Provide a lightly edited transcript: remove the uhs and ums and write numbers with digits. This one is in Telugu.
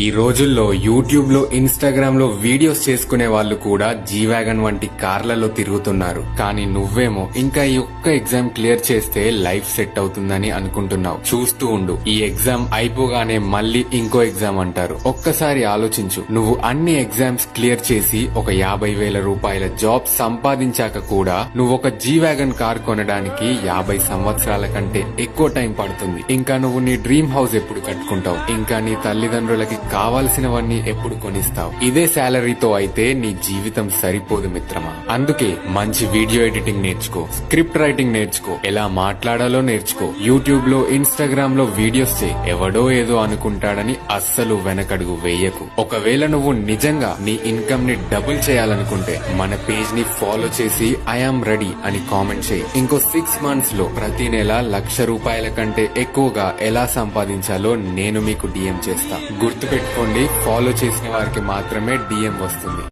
ఈ రోజుల్లో యూట్యూబ్ లో, ఇన్స్టాగ్రామ్ లో వీడియోస్ చేసుకునే వాళ్ళు కూడా జీ వ్యాగన్ వంటి కార్లలో తిరుగుతున్నారు. కానీ నువ్వేమో ఇంకా ఈ ఒక్క ఎగ్జామ్ క్లియర్ చేస్తే లైఫ్ సెట్ అవుతుందని అనుకుంటున్నావు. చూస్తూ ఉండు, ఈ ఎగ్జామ్ అయిపోగానే మళ్ళీ ఇంకో ఎగ్జామ్ అంటారు. ఒక్కసారి ఆలోచించు, నువ్వు అన్ని ఎగ్జామ్స్ క్లియర్ చేసి ఒక 50,000 రూపాయల జాబ్ సంపాదించాక కూడా నువ్వు ఒక జీ వ్యాగన్ కార్ కొనడానికి 50 సంవత్సరాల కంటే ఎక్కువ టైం పడుతుంది. ఇంకా నువ్వు నీ డ్రీమ్ హౌస్ ఎప్పుడు కట్టుకుంటావు? ఇంకా నీ తల్లిదండ్రులకి కావాల్సినవన్నీ ఎప్పుడు కొనిస్తావు? ఇదే శాలరీతో అయితే నీ జీవితం సరిపోదు మిత్రమా. అందుకే మంచి వీడియో ఎడిటింగ్ నేర్చుకో, స్క్రిప్ట్ రైటింగ్ నేర్చుకో, ఎలా మాట్లాడాలో నేర్చుకో. యూట్యూబ్ లో, ఇన్స్టాగ్రామ్ లో వీడియోస్ చేయి. ఎవడో ఏదో అనుకుంటాడని అస్సలు వెనకడుగు వేయకు. ఒకవేళ నువ్వు నిజంగా నీ ఇన్కమ్ ని డబుల్ చేయాలనుకుంటే మన పేజ్ ని ఫాలో చేసి ఐఆమ్ రెడీ అని కామెంట్ చేయి. ఇంకో 6 మంత్స్ లో ప్రతి నెల ₹1,00,000 కంటే ఎక్కువగా ఎలా సంపాదించాలో నేను మీకు డిఎం చేస్తా. గుర్తుపెట్టుకోండి, ఫాలో చేసిన వారికి మాత్రమే డిఎం వస్తుంది.